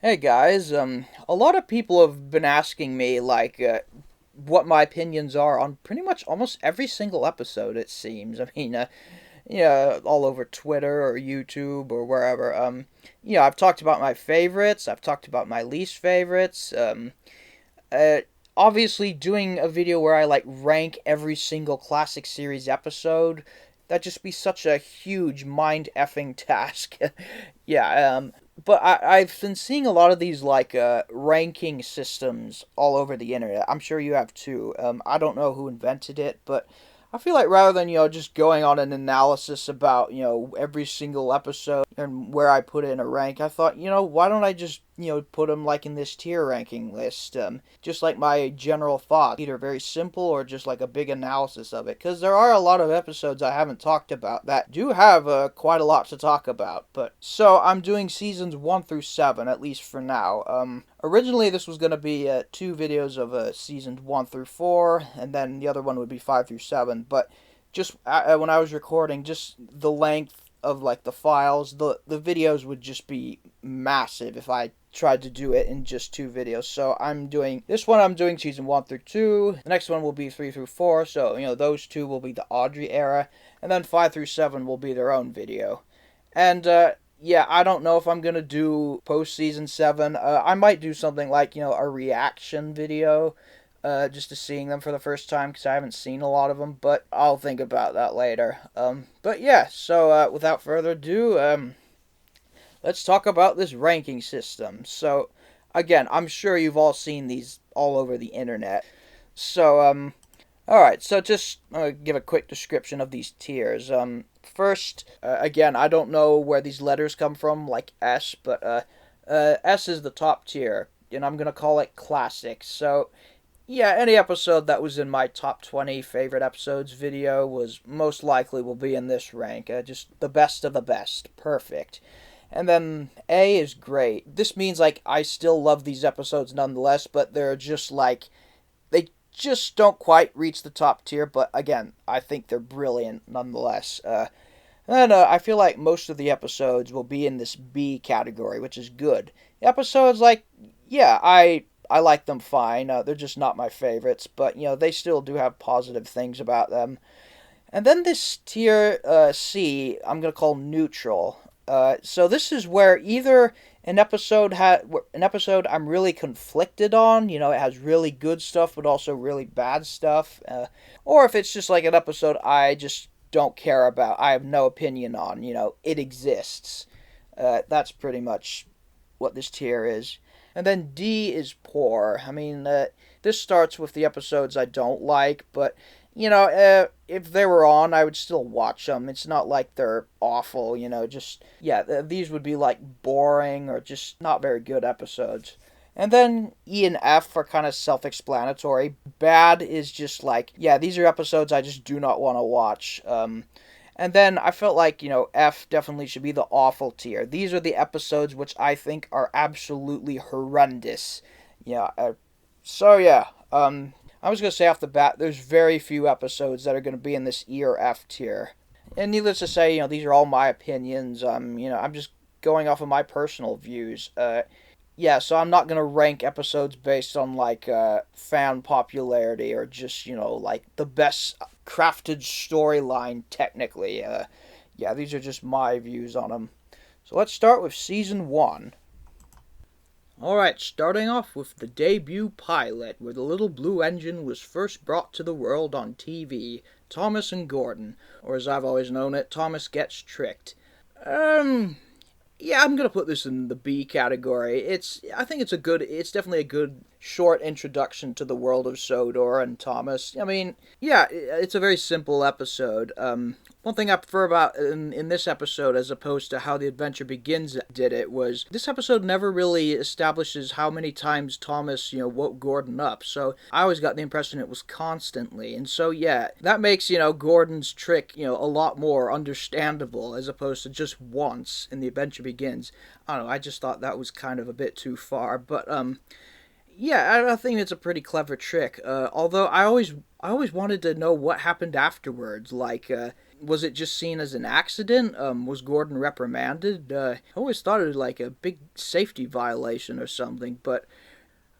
Hey guys, a lot of people have been asking me what my opinions are on pretty much almost every single episode. It seems. Yeah, all over Twitter or YouTube or wherever. I've talked about my favorites. I've talked about my least favorites. Uh, Obviously, doing a video where I rank every single classic series episode, that'd just be such a huge mind effing task. yeah, but I've been seeing a lot of these ranking systems all over the internet. I'm sure you have too. I don't know who invented it, but I feel like rather than just going on an analysis about every single episode and where I put it in a rank, I thought why don't I just put them in this tier ranking list, just like my general thoughts, either very simple or just like a big analysis of it, because there are a lot of episodes I haven't talked about that do have quite a lot to talk about. But so I'm doing seasons 1 through 7 at least for now. Originally, this was going to be two videos of seasons 1 through 4, and then the other one would be 5 through 7. But just when I was recording, just the length of the files, the videos would just be massive if I tried to do it in just two videos. So I'm doing this one. I'm doing season 1 through 2. The next one will be 3 through 4. So those two will be the Audrey era, and then 5 through 7 will be their own video. And yeah, I don't know if I'm gonna do post season 7. I might do something like a reaction video, just to seeing them for the first time because I haven't seen a lot of them. But I'll think about that later. But yeah, so without further ado, let's talk about this ranking system. So again, I'm sure you've all seen these all over the internet. So all right, so just give a quick description of these tiers. First, again, I don't know where these letters come from, like S, but S is the top tier, and I'm gonna call it classic. So, yeah, any episode that was in my top 20 favorite episodes video was most likely will be in this rank. Just the best of the best, perfect. And then A is great. This means I still love these episodes nonetheless, but they're just they just don't quite reach the top tier, but again, I think they're brilliant nonetheless. And I feel like most of the episodes will be in this B category, which is good. Episodes yeah, I like them fine. They're just not my favorites, but they still do have positive things about them. And then this tier C, I'm gonna call neutral. So this is where either an episode I'm really conflicted on. It has really good stuff, but also really bad stuff. Or if it's just like an episode I just don't care about. I have no opinion on. It exists. That's pretty much what this tier is. And then D is poor. This starts with the episodes I don't like, but if they were on, I would still watch them. It's not like they're awful, just, yeah, these would be boring or just not very good episodes. And then E and F are kind of self explanatory. Bad is just yeah, these are episodes I just do not want to watch. And then I felt F definitely should be the awful tier. These are the episodes which I think are absolutely horrendous. Yeah, so yeah, I was gonna say off the bat, there's very few episodes that are gonna be in this E or F tier. And needless to say, these are all my opinions. I'm just going off of my personal views. Yeah, so I'm not gonna rank episodes based on fan popularity or just the best crafted storyline technically. Yeah, these are just my views on them. So let's start with season 1. Alright, starting off with the debut pilot, where the little blue engine was first brought to the world on TV, Thomas and Gordon, or as I've always known it, Thomas Gets Tricked. Yeah, I'm gonna put this in the B category. I think it's definitely a good short introduction to the world of Sodor and Thomas. Yeah, it's a very simple episode. One thing I prefer about in this episode, as opposed to how the adventure begins did it, was this episode never really establishes how many times Thomas, woke Gordon up. So I always got the impression it was constantly, and so yeah, that makes Gordon's trick a lot more understandable as opposed to just once in the adventure begins. I don't know. I just thought that was kind of a bit too far, but yeah, I think it's a pretty clever trick. Although I always wanted to know what happened afterwards. Was it just seen as an accident? Was Gordon reprimanded? I always thought it was like a big safety violation or something, but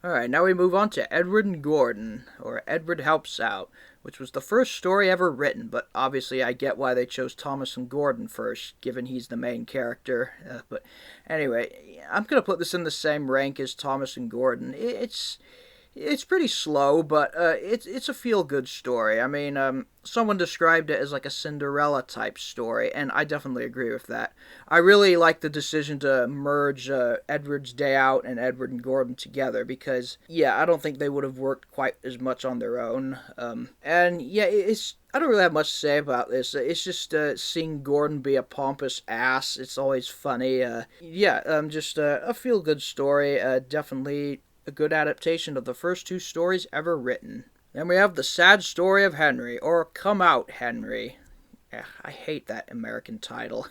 alright, now we move on to Edward and Gordon, or Edward Helps Out, which was the first story ever written, but obviously I get why they chose Thomas and Gordon first, given he's the main character. But anyway, I'm going to put this in the same rank as Thomas and Gordon. It's pretty slow, but it's a feel-good story. I mean, someone described it as like a Cinderella type story, and I definitely agree with that. I really like the decision to merge Edward's Day Out and Edward and Gordon together because, yeah, I don't think they would have worked quite as much on their own. And yeah, I don't really have much to say about this. It's just seeing Gordon be a pompous ass. It's always funny. Just a feel-good story. Definitely a good adaptation of the first two stories ever written. Then we have The Sad Story of Henry, or Come Out Henry. I hate that American title.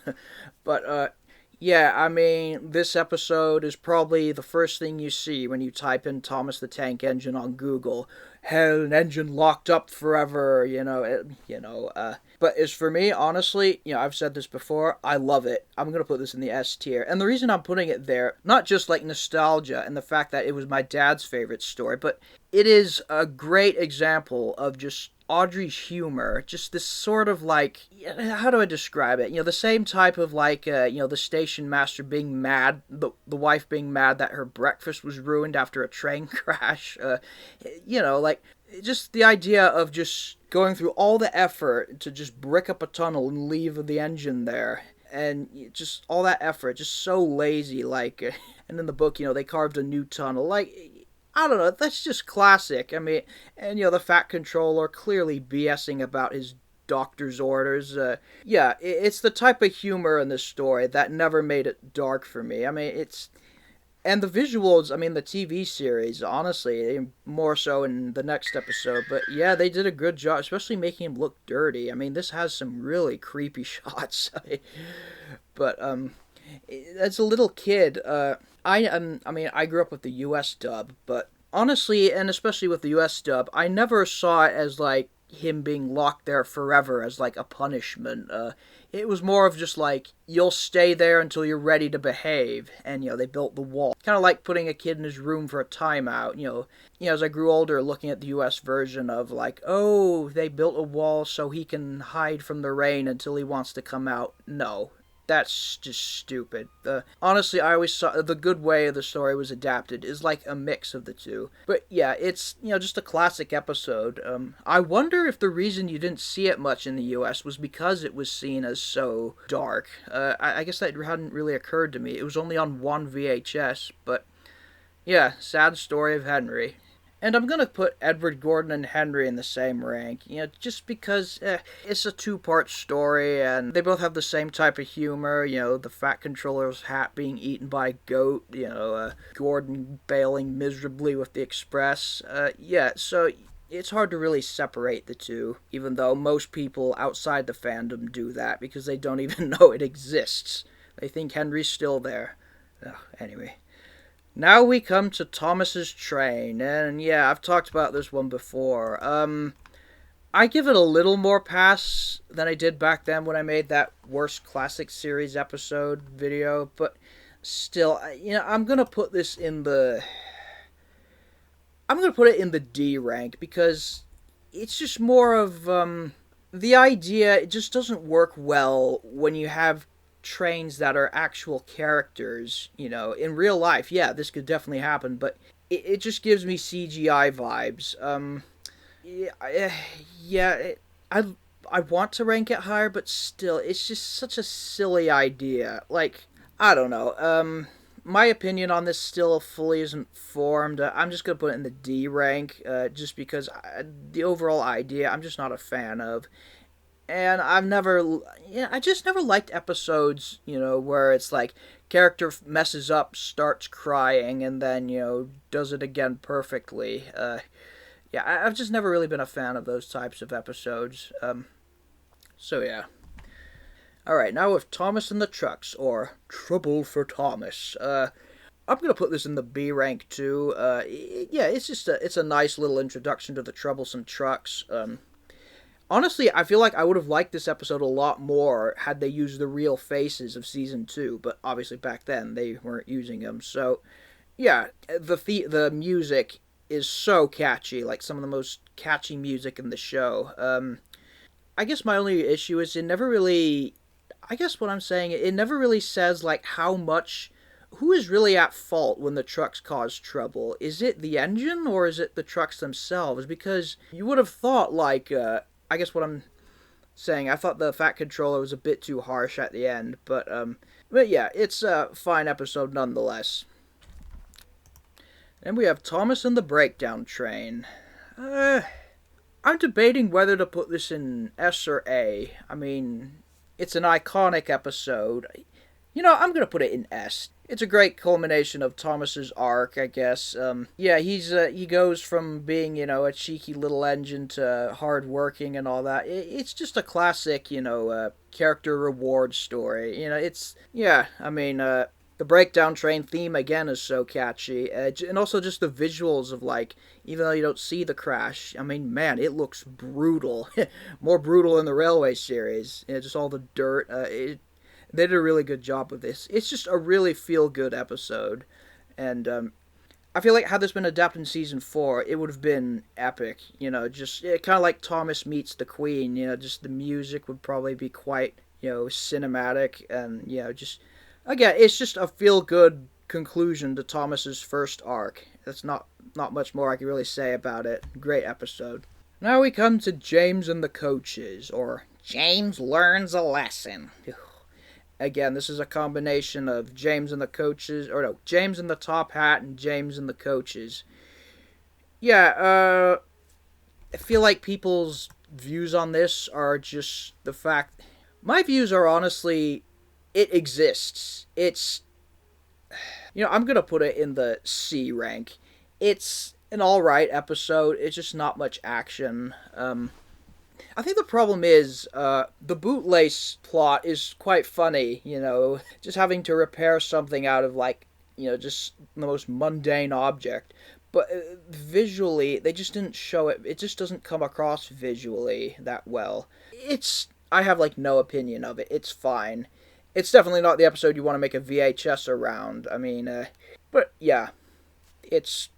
But, yeah, I mean, this episode is probably the first thing you see when you type in Thomas the Tank Engine on Google. Hell, an engine locked up forever, But as for me, honestly, I've said this before, I love it. I'm going to put this in the S tier. And the reason I'm putting it there, not just like nostalgia and the fact that it was my dad's favorite story, but it is a great example of just Audrey's humor, just this sort of like, how do I describe it? The same type of like, the station master being mad, the wife being mad that her breakfast was ruined after a train crash, like, just the idea of just going through all the effort to just brick up a tunnel and leave the engine there. And just all that effort, just so lazy, like, and in the book, they carved a new tunnel, like, I don't know, that's just classic. I mean, and the Fat Controller clearly BSing about his doctor's orders. It's the type of humor in this story that never made it dark for me. I mean, and the visuals, I mean, the TV series, honestly, more so in the next episode, but yeah, they did a good job, especially making him look dirty. I mean, this has some really creepy shots. But, as a little kid, I grew up with the US dub, but honestly, and especially with the US dub, I never saw it as, like, him being locked there forever as, like, a punishment. It was more of just, like, you'll stay there until you're ready to behave, and, they built the wall. Kind of like putting a kid in his room for a timeout, as I grew older, looking at the US version of, like, oh, they built a wall so he can hide from the rain until he wants to come out. No. That's just stupid. Honestly, I always saw the good way the story was adapted is like a mix of the two. But yeah, it's, just a classic episode. I wonder if the reason you didn't see it much in the US was because it was seen as so dark. I guess that hadn't really occurred to me. It was only on one VHS, but yeah, Sad Story of Henry. And I'm going to put Edward, Gordon, and Henry in the same rank, just because it's a two-part story, and they both have the same type of humor, the Fat Controller's hat being eaten by a goat, Gordon bailing miserably with the Express. So it's hard to really separate the two, even though most people outside the fandom do that, because they don't even know it exists. They think Henry's still there. Anyway. Now we come to Thomas's Train, and yeah, I've talked about this one before. I give it a little more pass than I did back then when I made that worst classic series episode video, but still, I'm gonna put this in the... I'm gonna put it in the D rank, because it's just more of, the idea, it just doesn't work well when you have trains that are actual characters, in real life. Yeah, this could definitely happen, but it just gives me CGI vibes. I want to rank it higher, but still, it's just such a silly idea. Like, I don't know. My opinion on this still fully isn't formed. I'm just gonna put it in the D rank, just because the overall idea I'm just not a fan of. And I just never liked episodes, where it's like, character messes up, starts crying, and then, does it again perfectly. I've just never really been a fan of those types of episodes. So yeah. Alright, now with Thomas and the Trucks, or Trouble for Thomas. I'm gonna put this in the B rank too. It's a nice little introduction to the troublesome trucks. Honestly, I feel like I would have liked this episode a lot more had they used the real faces of season 2, but obviously back then they weren't using them. So, yeah, the music is so catchy, like some of the most catchy music in the show. I guess my only issue is it never really. I guess what I'm saying, it never really says like how much. Who is really at fault when the trucks cause trouble? Is it the engine or is it the trucks themselves? Because you would have thought like. I guess what I'm saying, I thought the Fat Controller was a bit too harsh at the end, but yeah, it's a fine episode nonetheless. And we have Thomas and the Breakdown Train. I'm debating whether to put this in S or A. I mean, it's an iconic episode. I'm gonna put it in S. It's a great culmination of Thomas's arc, I guess. Yeah, he goes from being a cheeky little engine to hard working and all that. It's just a classic character reward story. It's yeah. I mean, the Breakdown Train theme again is so catchy, and also just the visuals of like, even though you don't see the crash, I mean, man, it looks brutal, more brutal than the Railway series. Just all the dirt. They did a really good job with this. It's just a really feel-good episode. And I feel like had this been adapted in season 4, it would have been epic. Just kind of like Thomas meets the Queen. Just the music would probably be quite, cinematic. And, just, again, it's just a feel-good conclusion to Thomas's first arc. That's not much more I can really say about it. Great episode. Now we come to James and the Coaches, or James Learns a Lesson. Again, this is a combination of James and the Coaches, or no, James and the Top Hat and James and the Coaches. Yeah, I feel like people's views on this are just the fact. My views are honestly, it exists. It's, I'm gonna put it in the C rank. It's an alright episode, it's just not much action. I think the problem is the bootlace plot is quite funny, just having to repair something out of like, just the most mundane object. But visually, they just didn't show it. It just doesn't come across visually that well. I have like no opinion of it. It's fine. It's definitely not the episode you want to make a VHS around. I mean, but yeah, it's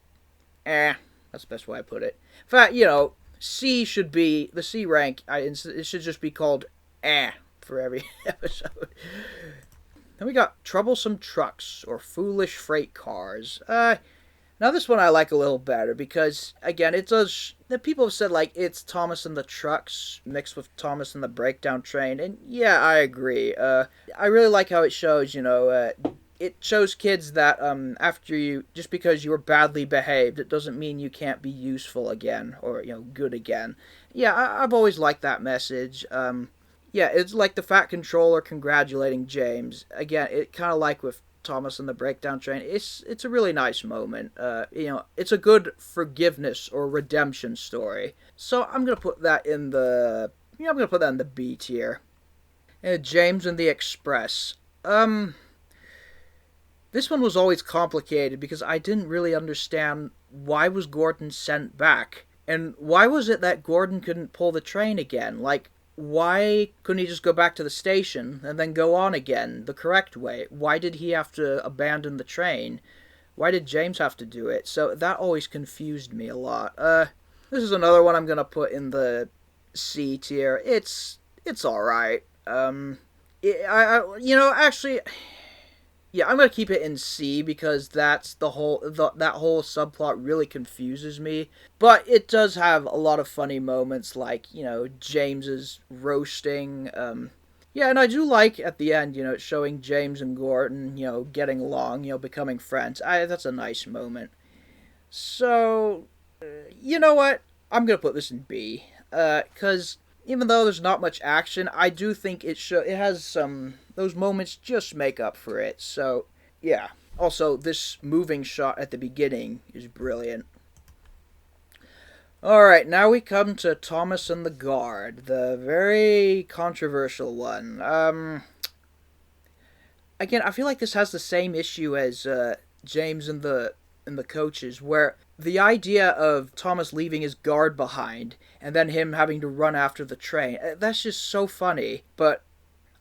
that's the best way I put it. In fact, C should be the C rank. It should just be called for every episode. Then we got Troublesome Trucks or Foolish Freight Cars. Now this one I like a little better because again it does. The people have said like it's Thomas and the Trucks mixed with Thomas and the Breakdown Train, and yeah, I agree. I really like how it shows. It shows kids that just because you were badly behaved, it doesn't mean you can't be useful again or good again. Yeah, I've always liked that message. Yeah, it's like the Fat Controller congratulating James. Again, it kind of like with Thomas and the Breakdown Train. It's a really nice moment. It's a good forgiveness or redemption story. So I'm gonna put that in the B tier. James and the Express. This one was always complicated because I didn't really understand why was Gordon sent back. And why was it that Gordon couldn't pull the train again? Like, why couldn't he just go back to the station and then go on again the correct way? Why did he have to abandon the train? Why did James have to do it? So that always confused me a lot. This is another one I'm going to put in the C tier. It's alright. Actually... Yeah, I'm gonna keep it in C because that's that whole subplot really confuses me. But it does have a lot of funny moments, like James's roasting. Yeah, and I do like at the end, showing James and Gordon, getting along, becoming friends. That's a nice moment. So, you know what? I'm gonna put this in B, because even though there's not much action, I do think it has some. Those moments just make up for it. So, yeah. Also, this moving shot at the beginning is brilliant. Alright, now we come to Thomas and the Guard, the very controversial one. Again, I feel like this has the same issue as James and the in the coaches, where the idea of Thomas leaving his guard behind and then him having to run after the train, that's just so funny. But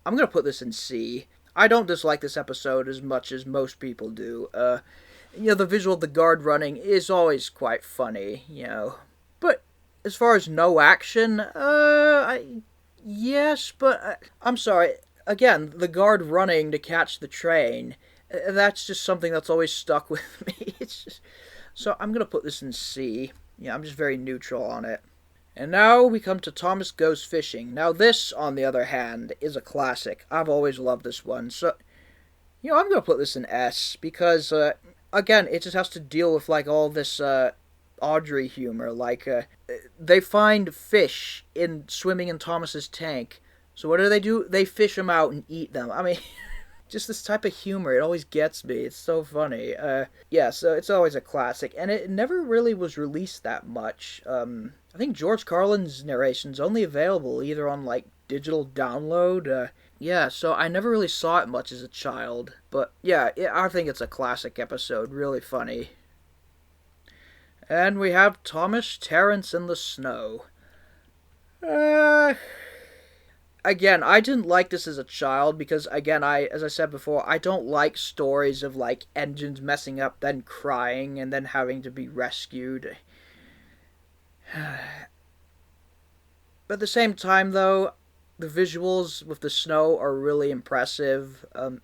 I'm going to put this in C. I don't dislike this episode as much as most people do. The visual of the guard running is always quite funny. But as far as no action, yes, but I'm sorry. Again, the guard running to catch the train, that's just something that's always stuck with me. It's just so I'm gonna put this in C. Yeah, I'm just very neutral on it. And now we come to Thomas Goes Fishing. Now this, on the other hand, is a classic. I've always loved this one. So, I'm gonna put this in S because, again, it just has to deal with like all this Audrey humor. Like they find fish in swimming in Thomas's tank. So what do? They fish them out and eat them. I mean, just this type of humor, it always gets me. It's so funny. So it's always a classic, and it never really was released that much. I think George Carlin's narration's only available either on like digital download. So I never really saw it much as a child, but I think it's a classic episode. Really funny. And we have Thomas Terrence in the Snow. Again, I didn't like this as a child because, again, as I said before, I don't like stories of, like, engines messing up, then crying, and then having to be rescued. But at the same time, though, the visuals with the snow are really impressive. I'm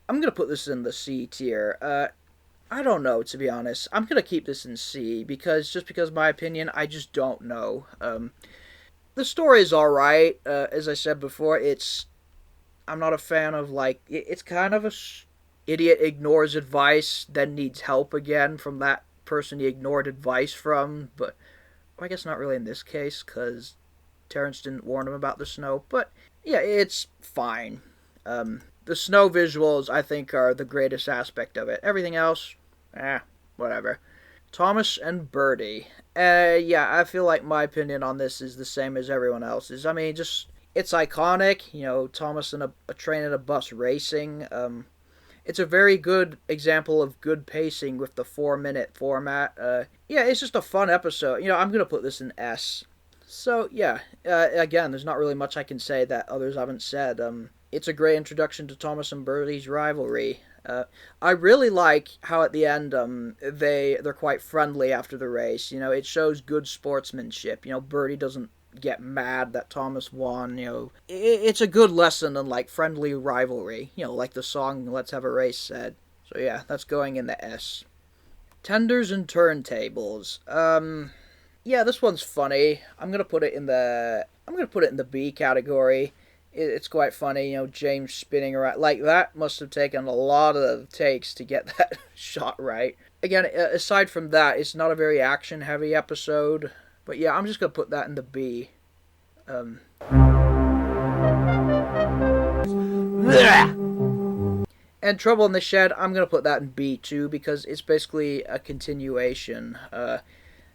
going to put this in the C tier. I don't know, to be honest. I'm going to keep this in C because my opinion, I just don't know. The story is alright. As I said before, I'm not a fan of, like, it's kind of idiot ignores advice, then needs help again from that person he ignored advice from, but I guess not really in this case, because Terrence didn't warn him about the snow, but yeah, it's fine. The snow visuals, I think, are the greatest aspect of it. Everything else, whatever. Thomas and Birdie. I feel like my opinion on this is the same as everyone else's. I mean, it's iconic, Thomas and a train and a bus racing. It's a very good example of good pacing with the 4-minute format. It's just a fun episode. I'm going to put this in S. So, again, there's not really much I can say that others haven't said. It's a great introduction to Thomas and Birdie's rivalry. I really like how at the end they're quite friendly after the race. It shows good sportsmanship. Birdie doesn't get mad that Thomas won. It's a good lesson in like friendly rivalry. Like the song "Let's Have a Race" said. So that's going in the S. Tenders and turntables. This one's funny. I'm gonna put it in the B category. It's quite funny, James spinning around. Like, that must have taken a lot of takes to get that shot right. Again, aside from that, it's not a very action-heavy episode. But I'm just going to put that in the B. And Trouble in the Shed, I'm going to put that in B, too, because it's basically a continuation.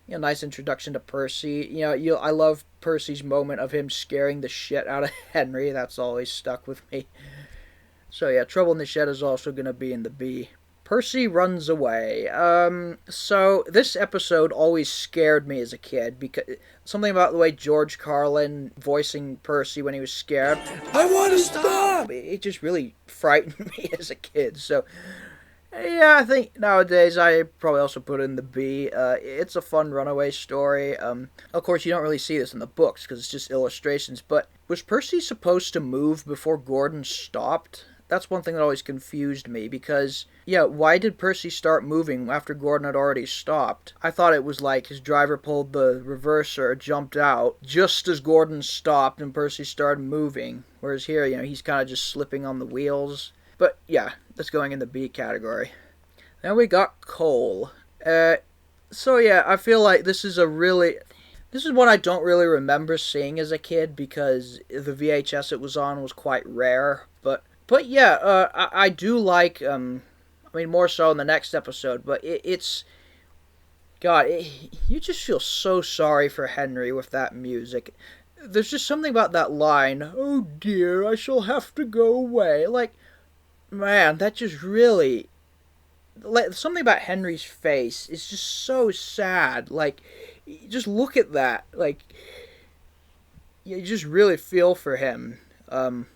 Nice introduction to Percy. I love Percy's moment of him scaring the shit out of Henry. That's always stuck with me. So Trouble in the Shed is also going to be in the B. Percy runs away. So this episode always scared me as a kid because something about the way George Carlin voicing Percy when he was scared. I want to stop! It just really frightened me as a kid. So I think nowadays I probably also put it in the B. It's a fun runaway story. Of course, you don't really see this in the books because it's just illustrations, but was Percy supposed to move before Gordon stopped? That's one thing that always confused me because, why did Percy start moving after Gordon had already stopped? I thought it was like his driver pulled the reverser, jumped out, just as Gordon stopped and Percy started moving. Whereas here, he's kind of just slipping on the wheels. But that's going in the B category. Then we got Cole. I feel like this is one I don't really remember seeing as a kid because the VHS it was on was quite rare. But I do like, more so in the next episode, but it's, God, you just feel so sorry for Henry with that music. There's just something about that line, "Oh dear, I shall have to go away." Like, man, that just really, like, something about Henry's face is just so sad. Like, just look at that. Like, you just really feel for him. Um,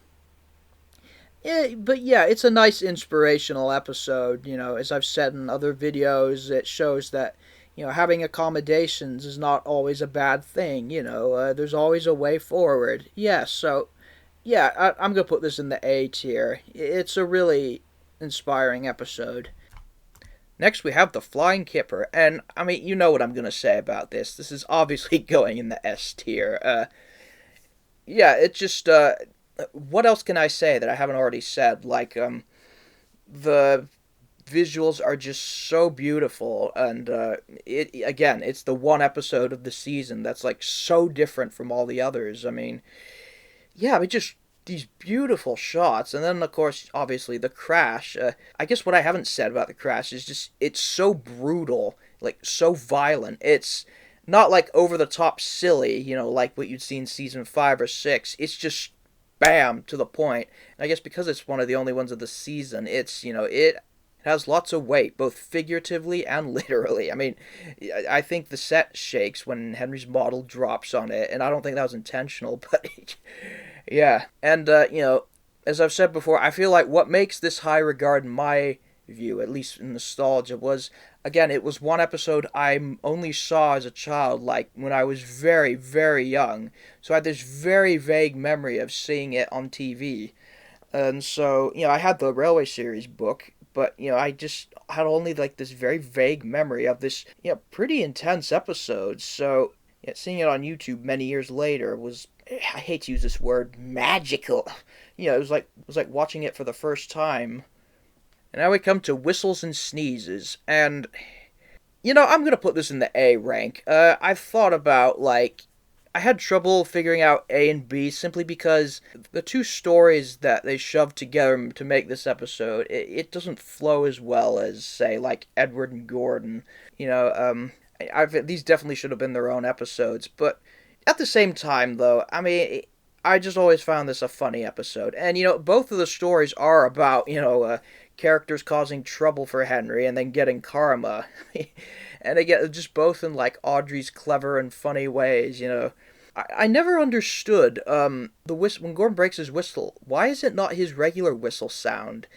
yeah, but yeah, it's a nice inspirational episode. As I've said in other videos, it shows that having accommodations is not always a bad thing. There's always a way forward. Yeah, so yeah, I'm gonna put this in the A tier. It's a really inspiring episode. Next, we have the Flying Kipper, and I mean, you know what I'm gonna say about this. This is obviously going in the S tier. Yeah, it just what else can I say that I haven't already said? Like, the visuals are just so beautiful, and it again, it's the one episode of the season that's like so different from all the others. I mean, yeah, I mean, just these beautiful shots, and then of course, obviously, the crash. I guess what I haven't said about the crash is just it's so brutal, like so violent. It's not like over the top silly, like what you'd see in season 5 or 6. It's just bam to the point. And I guess because it's one of the only ones of the season, it's it has lots of weight, both figuratively and literally. I mean, I think the set shakes when Henry's model drops on it, and I don't think that was intentional, but yeah. And, as I've said before, I feel like what makes this high regard in my view, at least in nostalgia, was, again, it was one episode I only saw as a child, like when I was very, very young. So I had this very vague memory of seeing it on TV. And so, I had the Railway Series book, but, I just had only like this very vague memory of this, pretty intense episode. So, seeing it on YouTube many years later was, I hate to use this word, magical. It was like watching it for the first time. And now we come to Whistles and Sneezes, and I'm gonna put this in the A rank. I've thought about like I had trouble figuring out A and B simply because the two stories that they shoved together to make this episode, it doesn't flow as well as, say, like Edward and Gordon. These definitely should have been their own episodes, but at the same time, though, I mean, I just always found this a funny episode. And, both of the stories are about, characters causing trouble for Henry and then getting karma. And again, just both in, like, Audrey's clever and funny ways, I never understood, when Gordon breaks his whistle, why is it not his regular whistle sound?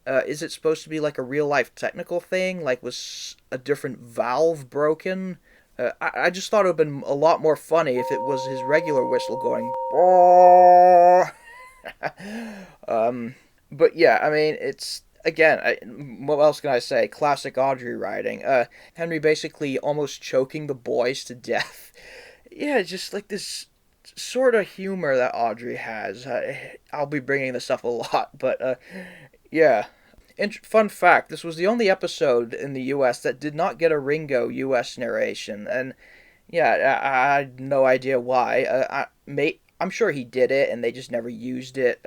Is it supposed to be, like, a real-life technical thing? Like, was a different valve broken? I just thought it would have been a lot more funny if it was his regular whistle going. But yeah, I mean, it's again. What else can I say? Classic Audrey writing. Henry basically almost choking the boys to death. Yeah, just like this sort of humor that Audrey has. I'll be bringing this up a lot, but yeah. Fun fact, this was the only episode in the US that did not get a Ringo US narration, and yeah, I had no idea why. I'm sure he did it, and they just never used it.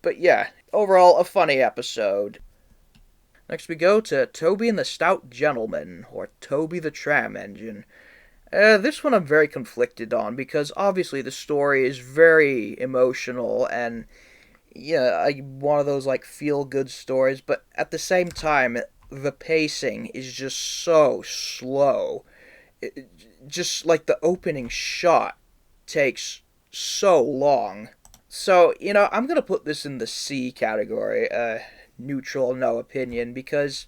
But yeah, overall, a funny episode. Next we go to Toby and the Stout Gentleman, or Toby the Tram Engine. This one I'm very conflicted on, because obviously the story is very emotional, and yeah, one of those like feel good stories, but at the same time, the pacing is just so slow. Just like the opening shot takes so long. So, I'm gonna put this in the C category, neutral, no opinion, because,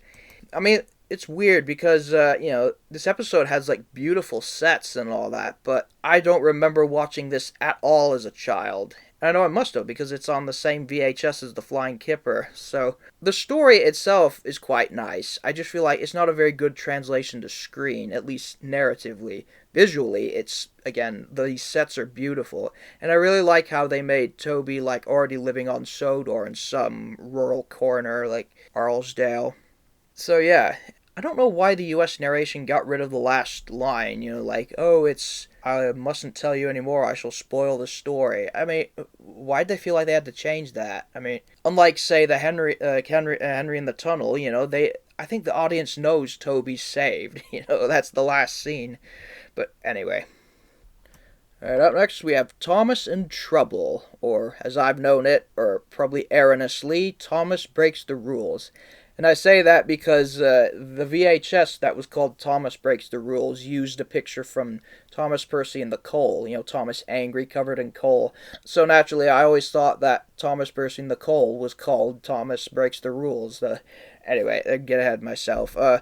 I mean, it's weird because, this episode has, like, beautiful sets and all that, but I don't remember watching this at all as a child. I know I must have, because it's on the same VHS as The Flying Kipper. So, the story itself is quite nice. I just feel like it's not a very good translation to screen, at least narratively. Visually, it's, again, these sets are beautiful. And I really like how they made Toby, like, already living on Sodor in some rural corner, like Arlesdale. So, yeah. I don't know why the US narration got rid of the last line, like, oh, it's, I mustn't tell you anymore, I shall spoil the story. I mean, why'd they feel like they had to change that? I mean, unlike, say, the Henry in the tunnel, I think the audience knows Toby's saved, that's the last scene. But anyway. Alright, up next we have Thomas in Trouble, or as I've known it, or probably erroneously, Thomas Breaks the Rules. And I say that because the VHS that was called Thomas Breaks the Rules used a picture from Thomas Percy and the Coal. You know, Thomas angry, covered in coal. So naturally, I always thought that Thomas Percy and the Coal was called Thomas Breaks the Rules. Anyway, I get ahead of myself. I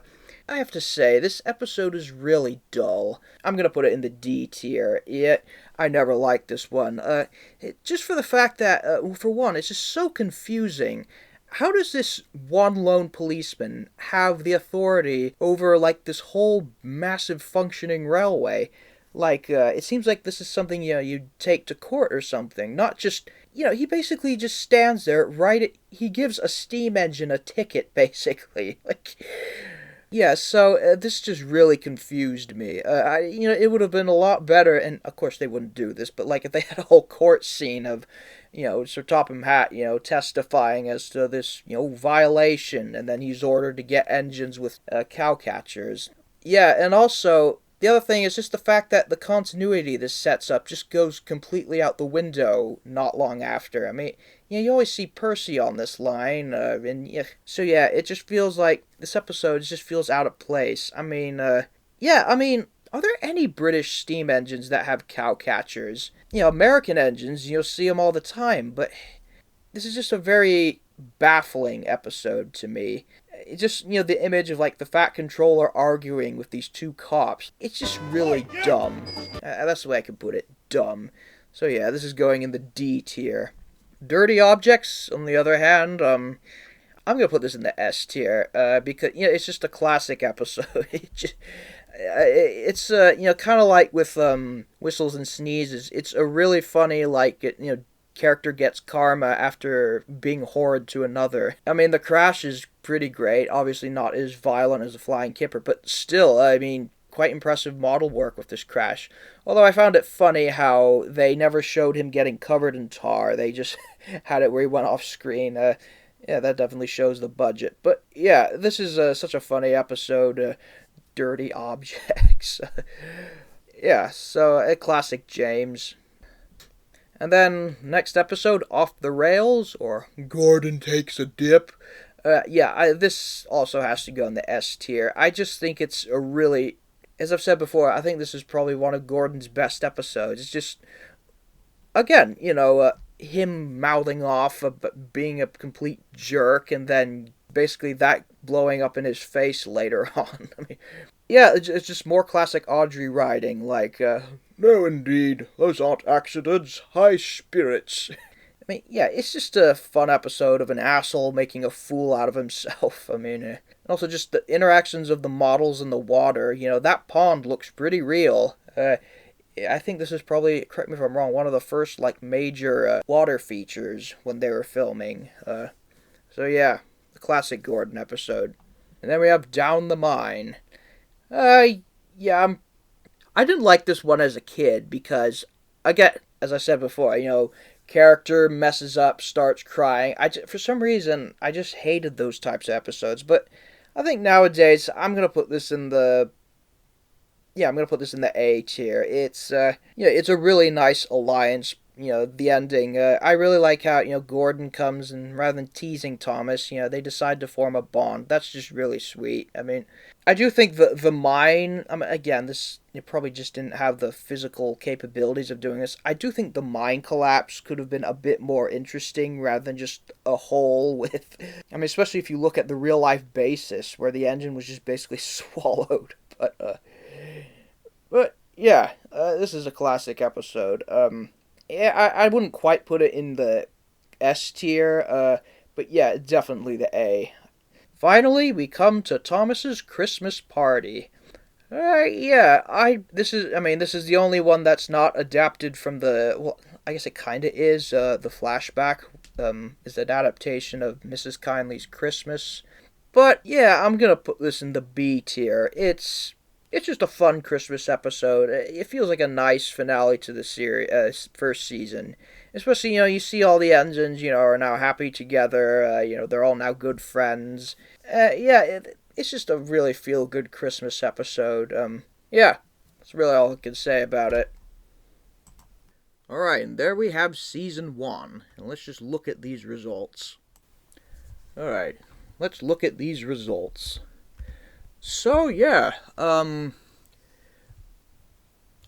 have to say, this episode is really dull. I'm gonna put it in the D tier. I never liked this one. Just for the fact that, for one, it's just so confusing. How does this one lone policeman have the authority over, like, this whole massive functioning railway? Like, it seems like this is something, you'd take to court or something. Not just, he basically just stands there, he gives a steam engine a ticket, basically. Like, yeah, so this just really confused me. It would have been a lot better, and of course they wouldn't do this, but like if they had a whole court scene of, Sir Topham Hatt, testifying as to this, violation, and then he's ordered to get engines with cow catchers. Yeah, and also the other thing is just the fact that the continuity this sets up just goes completely out the window not long after. I mean, you always see Percy on this line, so yeah, it just feels like this episode just feels out of place. I mean, are there any British steam engines that have cow catchers? American engines, you'll see them all the time, but this is just a very baffling episode to me. It just, the image of, like, the Fat Controller arguing with these two cops. It's just really dumb. That's the way I can put it. Dumb. So yeah, this is going in the D tier. Dirty Objects, on the other hand, I'm gonna put this in the S tier, because, it's just a classic episode. It's kind of like with, Whistles and Sneezes. It's a really funny, like, character gets karma after being horrid to another. I mean, the crash is pretty great. Obviously not as violent as the Flying Kipper, but still, I mean, quite impressive model work with this crash. Although I found it funny how they never showed him getting covered in tar. They just had it where he went off screen. Yeah, that definitely shows the budget. But yeah, this is such a funny episode. Dirty Objects. Yeah, so a classic James. And then, next episode, Off the Rails, or Gordon Takes a Dip. This also has to go in the S tier. I just think it's a really, as I've said before, I think this is probably one of Gordon's best episodes. It's just, again, him mouthing off, being a complete jerk, and then basically that blowing up in his face later on. I mean, yeah, it's just more classic Audrey writing, like, no indeed, those aren't accidents, high spirits. I mean, yeah, it's just a fun episode of an asshole making a fool out of himself. I mean, and also just the interactions of the models in the water. That pond looks pretty real. I think this is probably, correct me if I'm wrong, one of the first, like, major water features when they were filming. So yeah, the classic Gordon episode. And then we have Down the Mine. Yeah, I didn't like this one as a kid because, again, as I said before, character messes up, starts crying. For some reason, I just hated those types of episodes. But I think nowadays, I'm gonna put this in the A tier. It's it's a really nice alliance. The ending. I really like how, Gordon comes and rather than teasing Thomas, they decide to form a bond. That's just really sweet. I mean, I do think the mine, again, this probably just didn't have the physical capabilities of doing this. I do think the mine collapse could have been a bit more interesting rather than just a hole with, especially if you look at the real life basis where the engine was just basically swallowed. But yeah, this is a classic episode. Yeah, I wouldn't quite put it in the S tier, but yeah, definitely the A. Finally, we come to Thomas's Christmas party. This is the only one that's not adapted from I guess it kinda is, the flashback, is an adaptation of Mrs. Kindly's Christmas. But yeah, I'm gonna put this in the B tier. It's just a fun Christmas episode. It feels like a nice finale to the series, first season. Especially, you see all the engines, are now happy together. They're all now good friends. It's just a really feel-good Christmas episode. Yeah, that's really all I can say about it. Alright, and there we have Season 1. And let's just look at these results. Alright, let's look at these results. So yeah,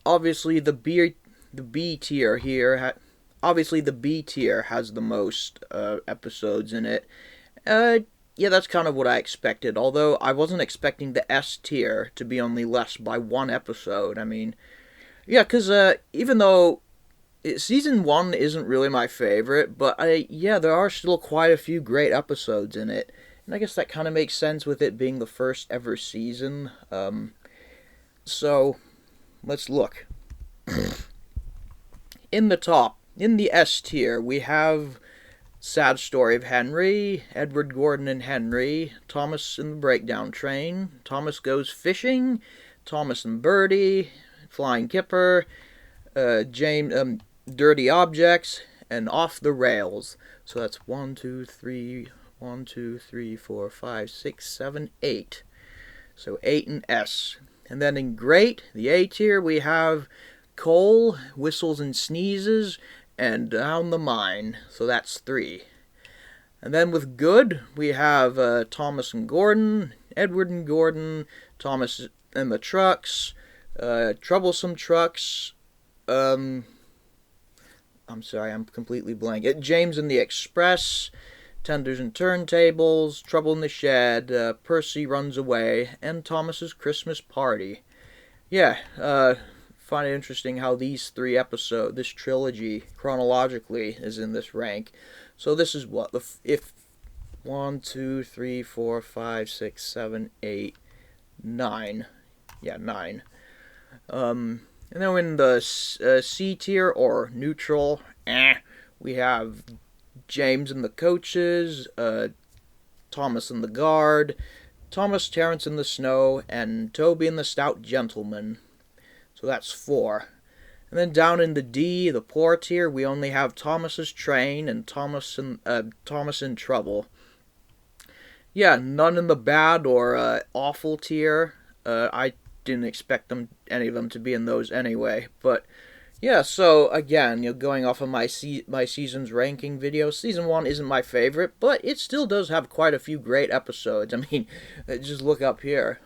obviously the B tier here. Obviously the B tier has the most episodes in it. Yeah, that's kind of what I expected. Although I wasn't expecting the S tier to be only less by one episode. I mean, yeah, because even though season 1 isn't really my favorite, but yeah, there are still quite a few great episodes in it. And I guess that kind of makes sense with it being the first ever season. So, let's look. In the S tier, we have Sad Story of Henry, Edward Gordon and Henry, Thomas and the Breakdown Train, Thomas Goes Fishing, Thomas and Birdie, Flying Kipper, James, Dirty Objects, and Off the Rails. So that's 1, 2, 3, 4, 5, 6, 7, 8. So 8 in S. And then in Great, the A tier, we have Coal, Whistles and Sneezes, and Down the Mine. So that's 3. And then with Good, we have Thomas and Gordon, Edward and Gordon, Thomas and the Trucks, Troublesome Trucks, I'm sorry, I'm completely blank. James and the Express, Tenders and Turntables, Trouble in the Shed, Percy Runs Away, and Thomas's Christmas Party. Yeah, find it interesting how these 3 episodes, this trilogy, chronologically, is in this rank. So this is what, if 1, 2, 3, 4, 5, 6, 7, 8, 9. Yeah, 9. And then in the C tier, or neutral, we have James and the Coaches, Thomas and the Guard, Thomas, Terrence and the Snow, and Toby and the Stout Gentleman. So that's 4. And then down in the D, the poor tier, we only have Thomas's Train and Thomas in Trouble. Yeah, none in the bad or awful tier. I didn't expect any of them to be in those anyway. But yeah, so again, going off of my season's ranking video, season 1 isn't my favorite, but it still does have quite a few great episodes. I mean, just look up here.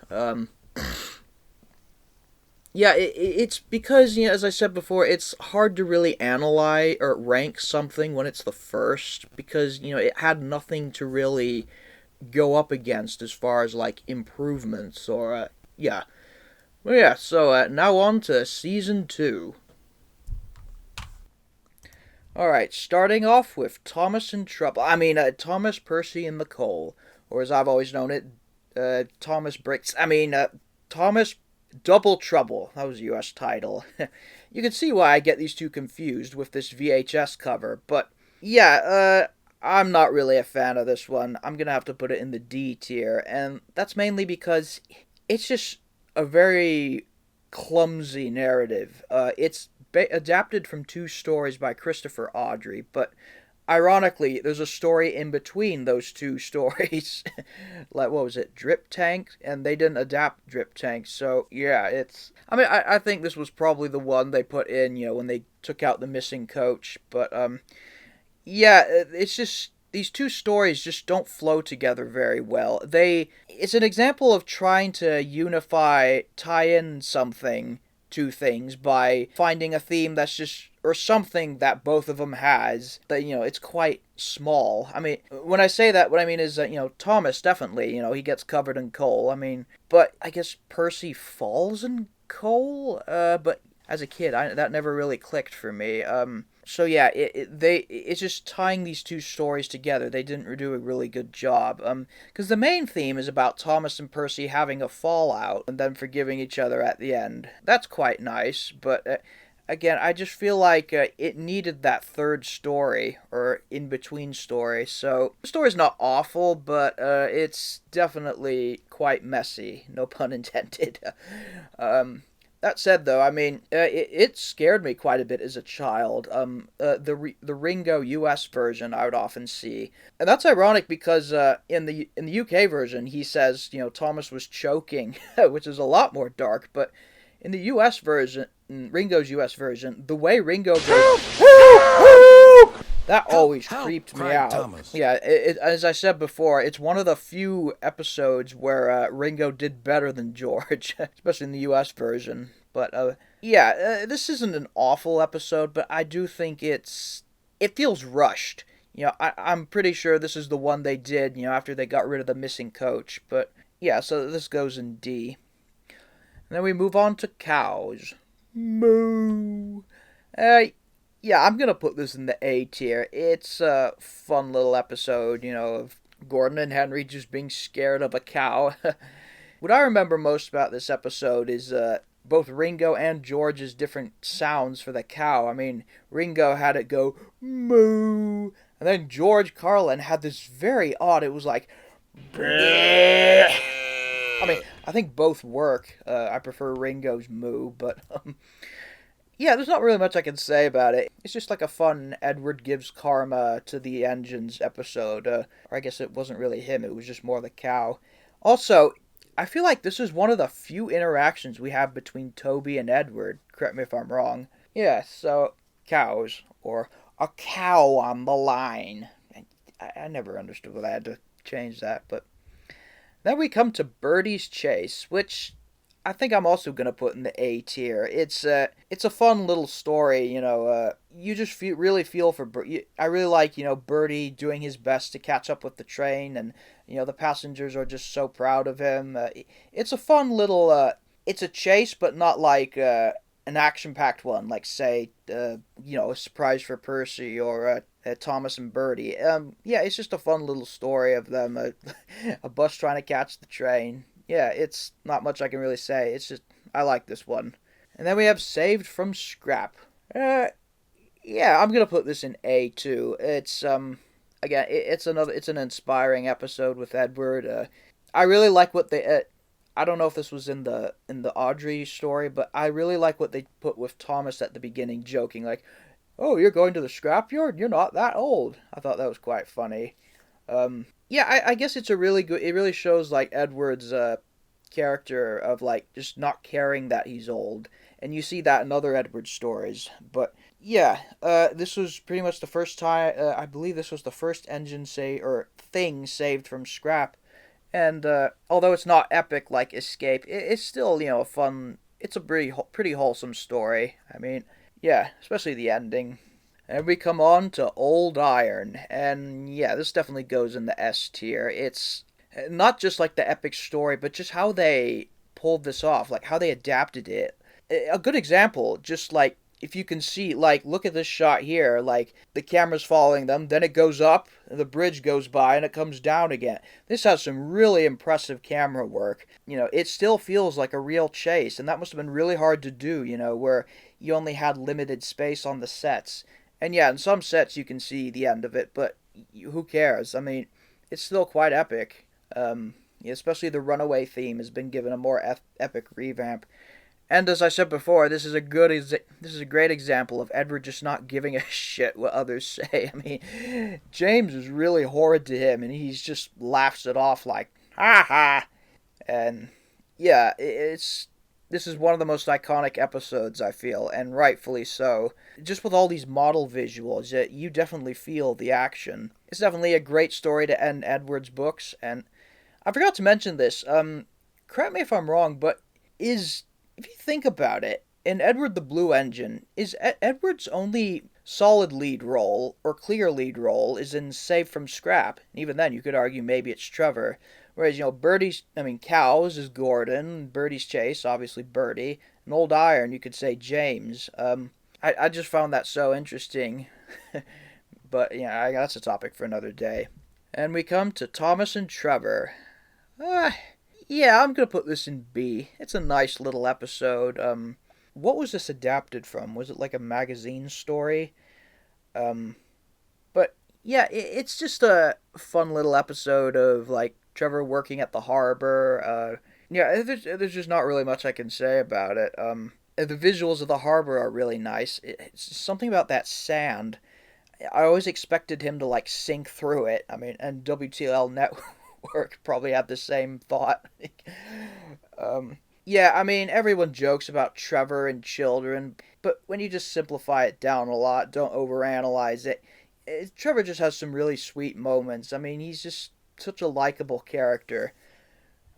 Yeah, it's because, as I said before, it's hard to really analyze or rank something when it's the first, because, it had nothing to really go up against as far as, like, improvements or, yeah. Well, yeah, so now on to Season 2. Alright, starting off with Thomas in Trouble. Thomas, Percy, and the Coal. Or as I've always known it, Thomas Double Trouble. That was a US title. You can see why I get these two confused with this VHS cover. But, yeah, I'm not really a fan of this one. I'm going to have to put it in the D tier. And that's mainly because it's just a very clumsy narrative. It's adapted from 2 stories by Christopher Awdry, but ironically, there's a story in between those 2 stories. Like, what was it, Drip Tank? And they didn't adapt Drip Tank, so yeah, it's... I think this was probably the one they put in, when they took out the missing coach, but, yeah, it's just... These 2 stories just don't flow together very well. It's an example of trying to tie in something to things by finding a theme that's just, or something that both of them has, that, it's quite small. When I say that, what I mean is that, Thomas, definitely, he gets covered in coal, but I guess Percy falls in coal, but as a kid, that never really clicked for me, so yeah, it's just tying these 2 stories together. They didn't do a really good job. Because the main theme is about Thomas and Percy having a fallout and then forgiving each other at the end. That's quite nice, but again, I just feel like it needed that 3rd story, or in-between story. So, the story's not awful, but it's definitely quite messy. No pun intended. That said, though, it scared me quite a bit as a child. The Ringo US version I would often see, and that's ironic because in the UK version he says Thomas was choking, which is a lot more dark. But in the US version, Ringo's US version, the way Ringo goes, That always Help! creeped me Cried out. Thomas. Yeah, as I said before, it's one of the few episodes where Ringo did better than George, especially in the U.S. version. But yeah, this isn't an awful episode, but I do think it feels rushed. I'm pretty sure this is the one they did, after they got rid of the missing coach. But yeah, so this goes in D. And then we move on to cows. Moo. Uh, yeah, I'm gonna put this in the A tier. It's a fun little episode, of Gordon and Henry just being scared of a cow. What I remember most about this episode is both Ringo and George's different sounds for the cow. I mean, Ringo had it go moo, and then George Carlin had this very odd. It was like, bleh. I mean, I think both work. I prefer Ringo's moo, but yeah, there's not really much I can say about it. It's just like a fun Edward gives karma to the engines episode. Or I guess it wasn't really him, it was just more the cow. Also, I feel like this is one of the few interactions we have between Toby and Edward. Correct me if I'm wrong. Yeah, so cows, or a cow on the line. I never understood why I had to change that, but then we come to Birdie's Chase, which I think I'm also gonna put in the A tier. It's a fun little story, you just really feel for I really like Birdie doing his best to catch up with the train, and the passengers are just so proud of him. It's a fun little. It's a chase, but not like an action-packed one, like say a surprise for Percy or Thomas and Birdie. Yeah, it's just a fun little story of them, a bus trying to catch the train. Yeah, it's not much I can really say. It's just I like this one. And then we have Saved from Scrap. Uh, yeah, I'm gonna put this in A too. It's again, it's an inspiring episode with Edward. I really like what they. I don't know if this was in the Audrey story, but I really like what they put with Thomas at the beginning, joking like, "Oh, you're going to the scrapyard? You're not that old." I thought that was quite funny. Yeah, I guess it's a really good. It really shows like Edward's character of like just not caring that he's old, and you see that in other Edward stories. But yeah, this was pretty much the first time. I believe this was the first engine say or thing saved from scrap, and although it's not epic like Escape, it's still a fun. It's a pretty wholesome story. I mean, yeah, especially the ending. And we come on to Old Iron, and yeah, this definitely goes in the S tier. It's not just like the epic story, but just how they pulled this off, like how they adapted it. A good example, just like if you can see, like look at this shot here, like the camera's following them, then it goes up, the bridge goes by, and it comes down again. This has some really impressive camera work. It still feels like a real chase, and that must have been really hard to do. Where you only had limited space on the sets. And yeah, in some sets you can see the end of it, but who cares? I mean, it's still quite epic. Especially the runaway theme has been given a more epic revamp. And as I said before, this is a great example of Edward just not giving a shit what others say. I mean, James is really horrid to him, and he's just laughs it off like ha ha. And yeah, this is one of the most iconic episodes, I feel, and rightfully so. Just with all these model visuals, you definitely feel the action. It's definitely a great story to end Edward's books, and I forgot to mention this. Correct me if I'm wrong, but if you think about it, in Edward the Blue Engine, is Edward's only solid lead role, or clear lead role, is in Save from Scrap. And even then, you could argue maybe it's Trevor. Whereas, Cows is Gordon, Birdie's Chase, obviously Birdie, and Old Iron, you could say James. I just found that so interesting. But, yeah, that's a topic for another day. And we come to Thomas and Trevor. Uh, yeah, I'm gonna put this in B. It's a nice little episode. What was this adapted from? Was it like a magazine story? Um, but yeah, it's just a fun little episode of like Trevor working at the harbor. Yeah, there's just not really much I can say about it. The visuals of the harbor are really nice. It's something about that sand. I always expected him to like sink through it. I mean, and WTL Network probably had the same thought. Yeah, I mean, everyone jokes about Trevor and children, but when you just simplify it down a lot, don't overanalyze it, Trevor just has some really sweet moments. I mean, he's just such a likable character.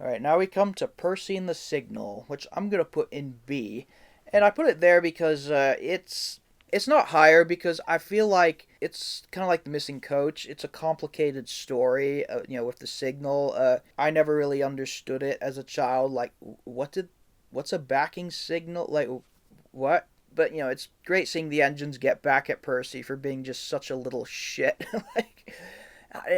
Alright, now we come to Percy and the Signal, which I'm going to put in B. And I put it there because it's not higher because I feel like it's kind of like The Missing Coach. It's a complicated story, with the signal. I never really understood it as a child. Like, what's a backing signal? Like, what? But, it's great seeing the engines get back at Percy for being just such a little shit. Like,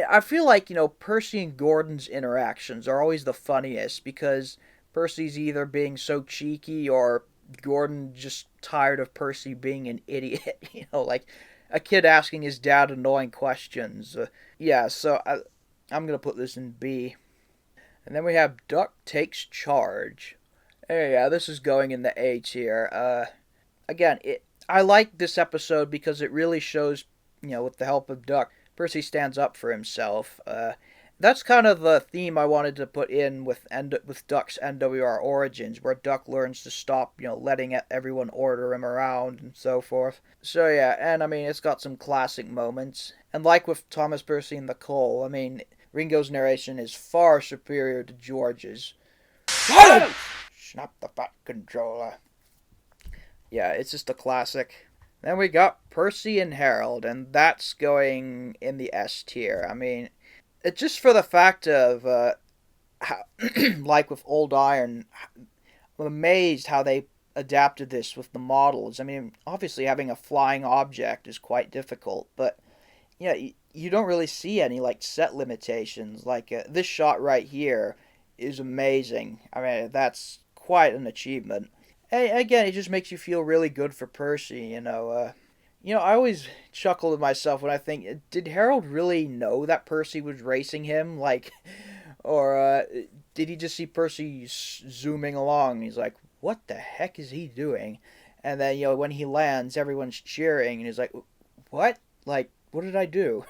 I feel like, Percy and Gordon's interactions are always the funniest because Percy's either being so cheeky or Gordon just tired of Percy being an idiot. Like a kid asking his dad annoying questions. Yeah, so I'm going to put this in B. And then we have Duck Takes Charge. Yeah, this is going in the A tier. Again, I like this episode because it really shows, with the help of Duck, Percy stands up for himself. That's kind of the theme I wanted to put in with Duck's NWR origins, where Duck learns to stop, letting everyone order him around and so forth. So yeah, and I mean, it's got some classic moments. And like with Thomas, Percy, and the Coal, I mean, Ringo's narration is far superior to George's. Silence! Snap the fat controller. Yeah, it's just a classic. Then we got Percy and Harold, and that's going in the S tier. I mean, it's just for the fact of, how, like with Old Iron, I'm amazed how they adapted this with the models. I mean, obviously having a flying object is quite difficult, but, you don't really see any, like, set limitations. Like, this shot right here is amazing. I mean, that's quite an achievement. And again, it just makes you feel really good for Percy, I always chuckle to myself when I think, did Harold really know that Percy was racing him? Like, or did he just see Percy zooming along? And he's like, what the heck is he doing? And then, when he lands, everyone's cheering, and he's like, what? Like, what did I do?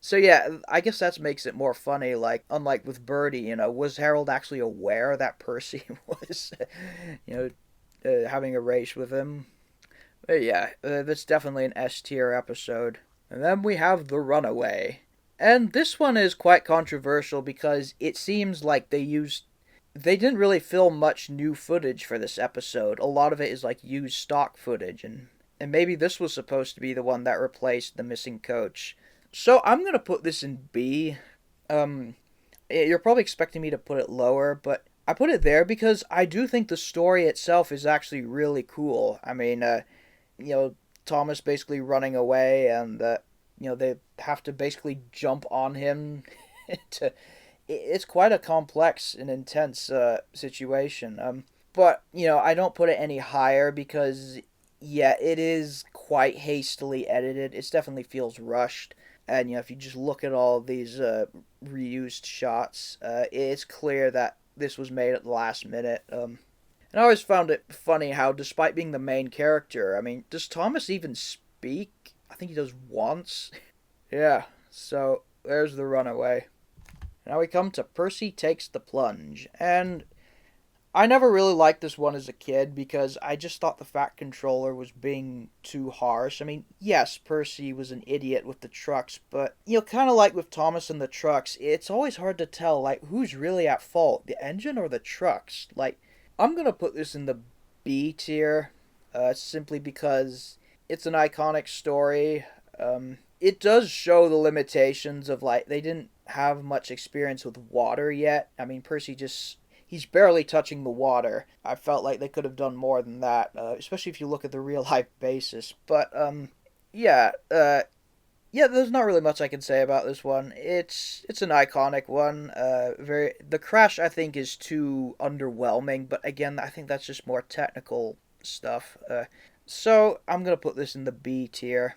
So yeah, I guess that makes it more funny. Like, unlike with Birdie, was Harold actually aware that Percy was, having a race with him? But yeah, that's definitely an S tier episode. And then we have The Runaway. And this one is quite controversial because it seems like they didn't really film much new footage for this episode. A lot of it is like used stock footage, and maybe this was supposed to be the one that replaced The Missing Coach. So I'm going to put this in B. You're probably expecting me to put it lower, but I put it there because I do think the story itself is actually really cool. I mean, Thomas basically running away, and, they have to basically jump on him. It's quite a complex and intense situation. But, I don't put it any higher because, yeah, it is quite hastily edited. It definitely feels rushed. And, if you just look at all these reused shots, it's clear that this was made at the last minute. And I always found it funny how, despite being the main character, I mean, does Thomas even speak? I think he does once. Yeah, so there's The Runaway. Now we come to Percy Takes the Plunge. And I never really liked this one as a kid because I just thought the Fat Controller was being too harsh. I mean, yes, Percy was an idiot with the trucks, but, kind of like with Thomas and the trucks, it's always hard to tell, like, who's really at fault, the engine or the trucks? Like, I'm going to put this in the B tier, simply because it's an iconic story. It does show the limitations of, like, they didn't have much experience with water yet. I mean, he's barely touching the water. I felt like they could have done more than that, especially if you look at the real life basis. But, yeah, there's not really much I can say about this one. It's an iconic one. The crash, I think, is too underwhelming, but again, I think that's just more technical stuff. So I'm gonna put this in the B tier.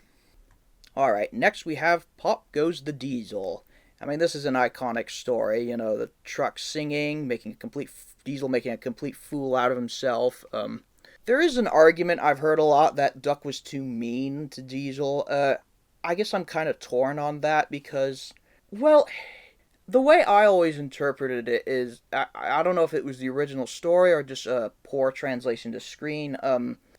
Alright, next we have Pop Goes the Diesel. I mean, this is an iconic story, the truck singing, Diesel making a complete fool out of himself. There is an argument I've heard a lot that Duck was too mean to Diesel. I guess I'm kind of torn on that because, well, the way I always interpreted it is, I don't know if it was the original story or just a poor translation to screen.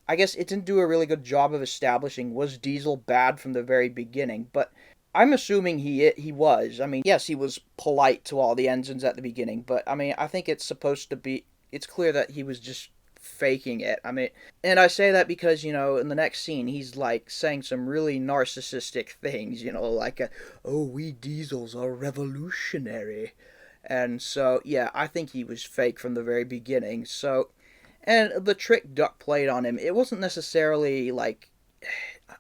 I guess it didn't do a really good job of establishing was Diesel bad from the very beginning, but I'm assuming he was. I mean, yes, he was polite to all the engines at the beginning, but I mean, I think it's supposed to be. It's clear that he was just faking it. I mean, and I say that because in the next scene he's like saying some really narcissistic things. Like, "Oh, we Diesels are revolutionary," and so yeah, I think he was fake from the very beginning. So, and the trick Duck played on him, it wasn't necessarily like,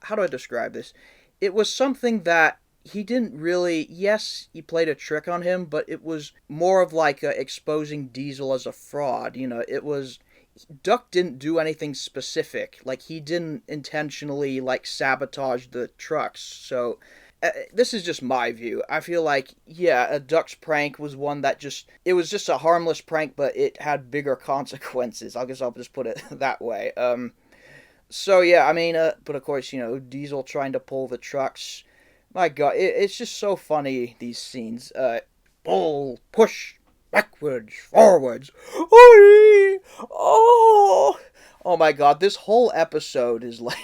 how do I describe this? It was something that he didn't really. Yes, he played a trick on him, but it was more of like exposing Diesel as a fraud. It was Duck didn't do anything specific. Like, he didn't intentionally like sabotage the trucks. So this is just my view. I feel like, yeah, a Duck's prank was one that it was just a harmless prank, but it had bigger consequences. I guess I'll just put it that way. So yeah, I mean, but of course, Diesel trying to pull the trucks. My God, it's just so funny, these scenes. Pull, push, backwards, forwards. Oh my God, this whole episode is like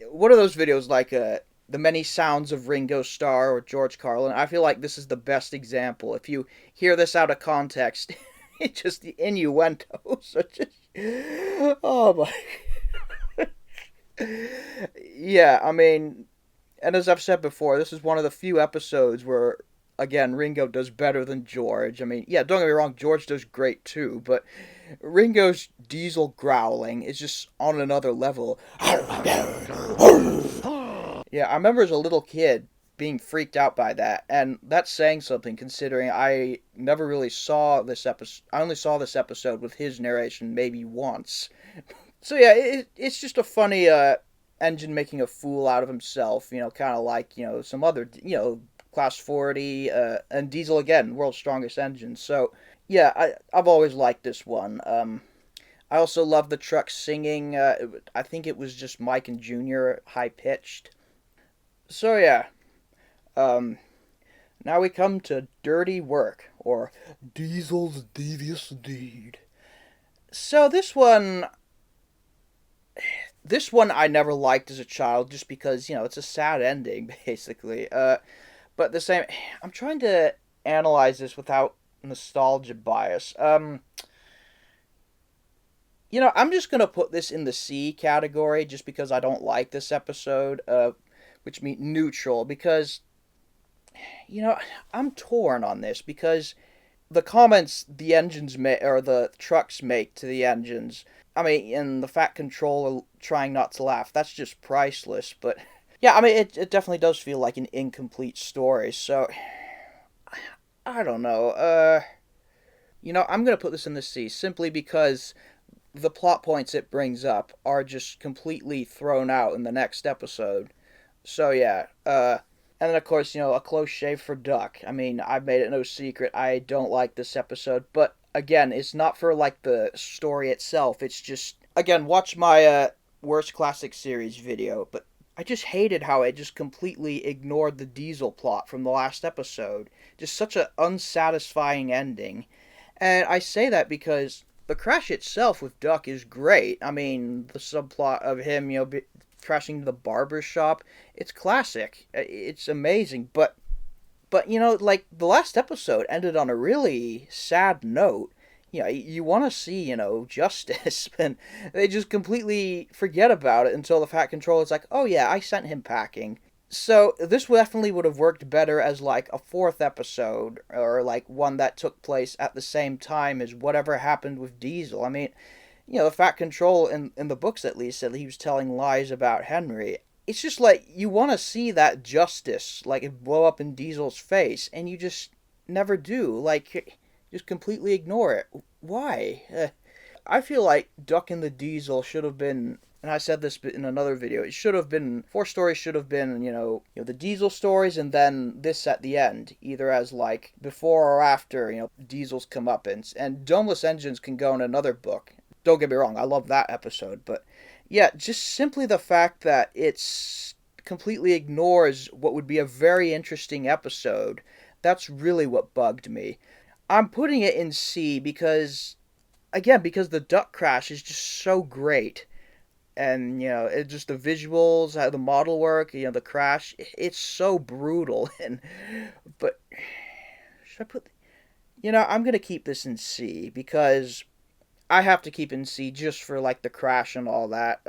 one of those videos like the many sounds of Ringo Starr or George Carlin. I feel like this is the best example. If you hear this out of context, it's just the innuendos are just, oh my. Yeah, I mean, and as I've said before, this is one of the few episodes where, again, Ringo does better than George. I mean, yeah, don't get me wrong, George does great too, but Ringo's Diesel growling is just on another level. Yeah, I remember as a little kid being freaked out by that, and that's saying something considering I never really saw this episode. I only saw this episode with his narration maybe once. So yeah, it's just a funny engine making a fool out of himself, kind of like, some other, Class 40, and Diesel again, world's strongest engine. So yeah, I've always liked this one. I also love the truck singing. I think it was just Mike and Junior high pitched. So yeah, um, now we come to Dirty Work, or Diesel's Devious Deed. So this one I never liked as a child, just because it's a sad ending basically. But the same, I'm trying to analyze this without nostalgia bias. I'm just gonna put this in the C category just because I don't like this episode. Which means neutral, because you know I'm torn on this because the comments the engines make or the trucks make to the engines. I mean, and the Fat Controller trying not to laugh, that's just priceless. But yeah, I mean, it definitely does feel like an incomplete story. So I don't know. I'm gonna put this in the C simply because the plot points it brings up are just completely thrown out in the next episode. So yeah, and then of course, a close shave for Duck. I mean, I've made it no secret I don't like this episode, but again, it's not for like the story itself. It's just, again, watch my worst classic series video, but I just hated how it just completely ignored the Diesel plot from the last episode. Just such an unsatisfying ending. And I say that because the crash itself with Duck is great. I mean, the subplot of him, crashing to the barber shop, it's classic. It's amazing. But like the last episode ended on a really sad note. You want to see, justice, and they just completely forget about it until the Fat Controller's like, oh yeah, I sent him packing. So this definitely would have worked better as like a fourth episode, or like one that took place at the same time as whatever happened with Diesel. I mean, the Fat Control in the books at least said he was telling lies about Henry. It's just like you want to see that justice, like it blow up in Diesel's face, and you just never do. Like, just completely ignore it. Why? I feel like Duck and the Diesel should have been, and I said this in another video, it should have been, four stories should have been, the Diesel stories, and then this at the end, either as like before or after, Diesel's comeuppance. And Domeless Engines can go in another book. Don't get me wrong, I love that episode, but yeah, just simply the fact that it's completely ignores what would be a very interesting episode, that's really what bugged me. I'm putting it in C because, again, because the Duck crash is just so great. and it just the visuals, how the model work, the crash, it's so brutal. And but should I put? I'm gonna keep this in C because I have to keep it in C just for like the crash and all that.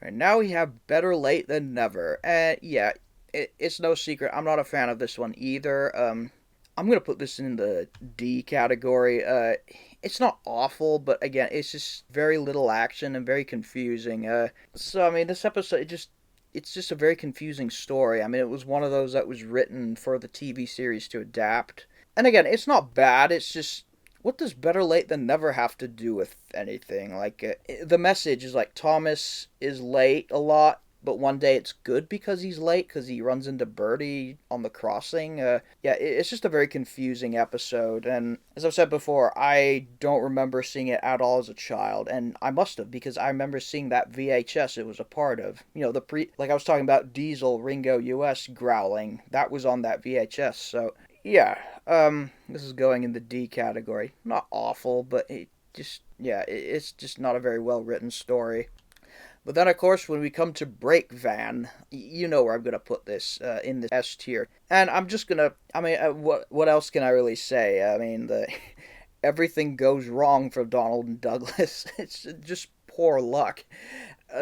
And now we have Better Late Than Never, and yeah, it's no secret I'm not a fan of this one either. I'm gonna put this in the D category. It's not awful, but again, it's just very little action and very confusing. So I mean, this episode it's just a very confusing story. I mean, it was one of those that was written for the TV series to adapt. And again, it's not bad. It's just what does Better Late Than Never have to do with anything? Like the message is like Thomas is late a lot, but one day it's good because he's late because he runs into Birdie on the crossing. Yeah, it's just a very confusing episode. And as I've said before, I don't remember seeing it at all as a child, and I must have because I remember seeing that VHS it was a part of. Like I was talking about Diesel Ringo US growling. That was on that VHS. So yeah, this is going in the D category. Not awful, but it's just not a very well written story. But then, of course, when we come to Break Van, you know where I'm going to put this in the S tier. And I'm just going to, I mean, what else can I really say? I mean, everything goes wrong for Donald and Douglas. It's just poor luck.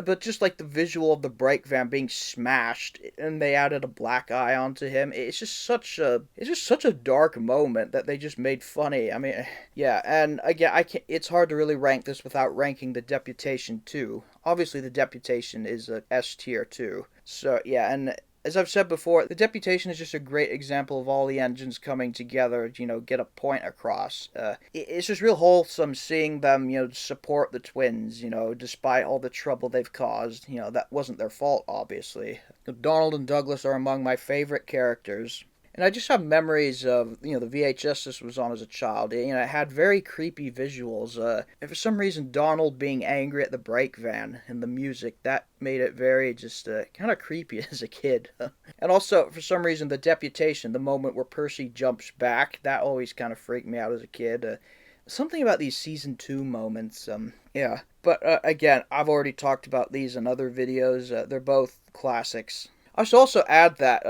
But just like the visual of the brake van being smashed, and they added a black eye onto him, it's just such a dark moment that they just made funny. I mean, yeah, and again, it's hard to really rank this without ranking the Deputation too. Obviously, the Deputation is a S tier too. So yeah, and as I've said before, the Deputation is just a great example of all the engines coming together, get a point across. It's just real wholesome seeing them, support the twins, despite all the trouble they've caused. That wasn't their fault, obviously. Donald and Douglas are among my favorite characters. And I just have memories of, the VHS this was on as a child. It had very creepy visuals. And for some reason, Donald being angry at the brake van and the music, that made it very just kind of creepy as a kid. And also, for some reason, the Deputation, the moment where Percy jumps back, that always kind of freaked me out as a kid. Something about these Season 2 moments, yeah. But again, I've already talked about these in other videos. They're both classics. I should also add that,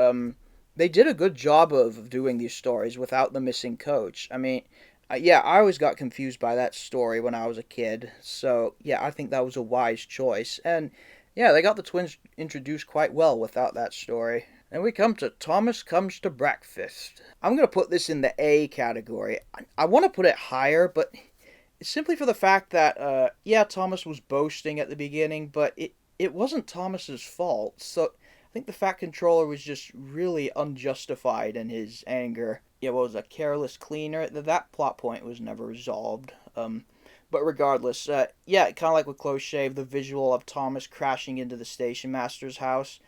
they did a good job of doing these stories without the missing coach. I mean, yeah, I always got confused by that story when I was a kid. So, yeah, I think that was a wise choice. And, yeah, they got the twins introduced quite well without that story. And we come to Thomas Comes to Breakfast. I'm going to put this in the A category. I want to put it higher, but it's simply for the fact that, yeah, Thomas was boasting at the beginning, but it wasn't Thomas's fault. So I think the Fat Controller was just really unjustified in his anger. Yeah, what was a careless cleaner? That plot point was never resolved. But regardless, yeah, kind of like with Close Shave, the visual of Thomas crashing into the station master's house.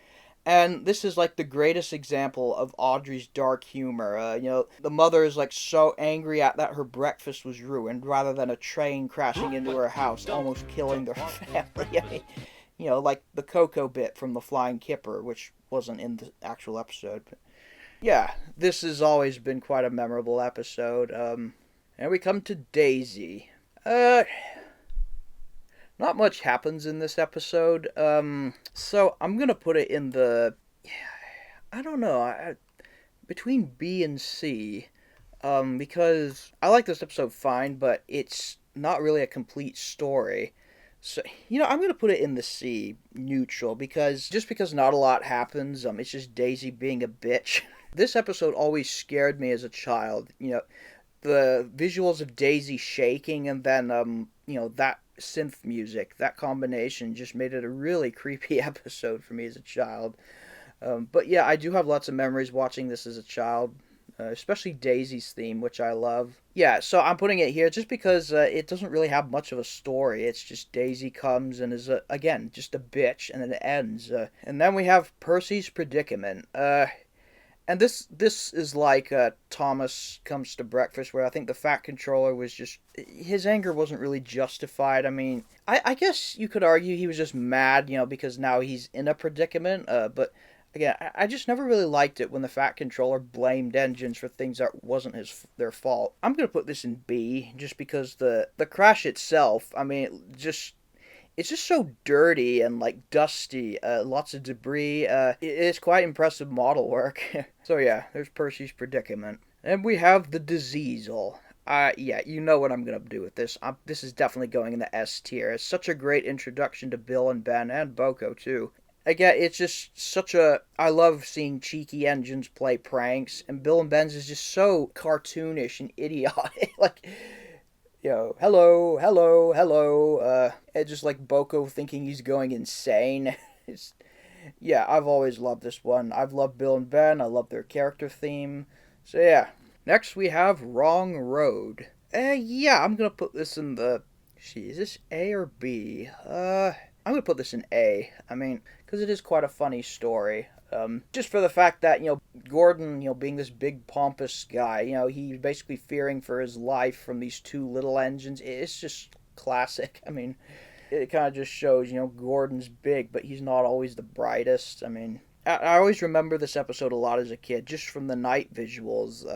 And this is like the greatest example of Audrey's dark humor. The mother is like so angry at that her breakfast was ruined rather than a train crashing into her house, almost killing their family. I mean, like the Coco bit from the Flying Kipper, which wasn't in the actual episode. But yeah, this has always been quite a memorable episode. And we come to Daisy. Not much happens in this episode. So I'm gonna put it in the, I don't know, between B and C. Because I like this episode fine, but it's not really a complete story. So, I'm going to put it in the C, neutral, because not a lot happens, it's just Daisy being a bitch. This episode always scared me as a child, the visuals of Daisy shaking and then, that synth music, that combination just made it a really creepy episode for me as a child. But yeah, I do have lots of memories watching this as a child. Especially Daisy's theme, which I love. Yeah, so I'm putting it here just because it doesn't really have much of a story. It's just Daisy comes and is, again, just a bitch, and then it ends. And then we have Percy's predicament. And this is like Thomas Comes to Breakfast, where I think the Fat Controller was just, his anger wasn't really justified. I mean, I guess you could argue he was just mad, because now he's in a predicament, but again, I just never really liked it when the Fat Controller blamed engines for things that wasn't their fault. I'm gonna put this in B just because the crash itself, I mean, it's just so dirty and like dusty, lots of debris. It's quite impressive model work. So yeah, there's Percy's predicament, and we have the Diseasel. Yeah, you know what I'm gonna do with this. This is definitely going in the S tier. It's such a great introduction to Bill and Ben and Boko too. Again, it's just such a. I love seeing cheeky engines play pranks, and Bill and Ben's is just so cartoonish and idiotic. Like, hello, hello, hello. And just like Boko thinking he's going insane. It's, yeah, I've always loved this one. I've loved Bill and Ben. I love their character theme. So yeah. Next we have Wrong Road. Yeah, I'm gonna put this in the. Gee, is this A or B? I'm gonna put this in A. I mean, because it is quite a funny story. Just for the fact that, Gordon, being this big pompous guy, he's basically fearing for his life from these two little engines. It's just classic. I mean, it kind of just shows, Gordon's big, but he's not always the brightest. I mean, I always remember this episode a lot as a kid, just from the night visuals.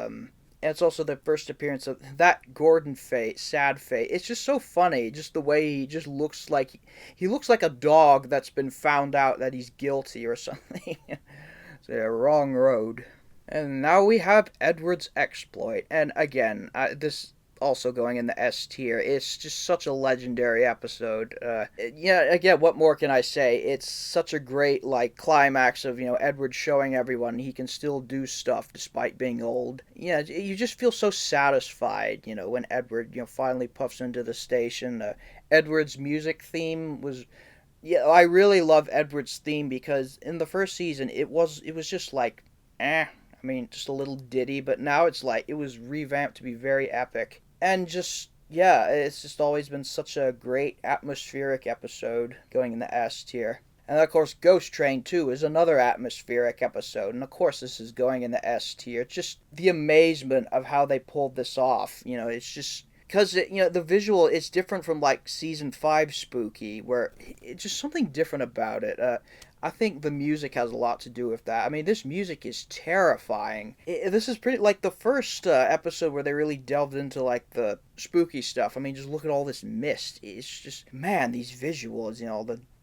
And it's also the first appearance of that Gordon fate, sad fate. It's just so funny, just the way he just looks like he looks like a dog that's been found out that he's guilty or something. So yeah, Wrong Road. And now we have Edward's exploit, and again, this also going in the S tier. It's just such a legendary episode. Yeah, again, what more can I say? It's such a great climax of Edward showing everyone he can still do stuff despite being old. Yeah, you just feel so satisfied, when Edward finally puffs into the station. Edward's music theme was. Yeah, I really love Edward's theme because in the first season it was just I mean, just a little ditty, but now it was revamped to be very epic. And just, yeah, it's just always been such a great atmospheric episode going in the S tier. And of course, Ghost Train 2 is another atmospheric episode. And of course, this is going in the S tier. Just the amazement of how they pulled this off. It's just. Because, the visual is different from, Season 5 Spooky, where it's just something different about it. I think the music has a lot to do with that. I mean, this music is terrifying. This is pretty, the first episode where they really delved into, the spooky stuff. I mean, just look at all this mist. It's just, man, these visuals,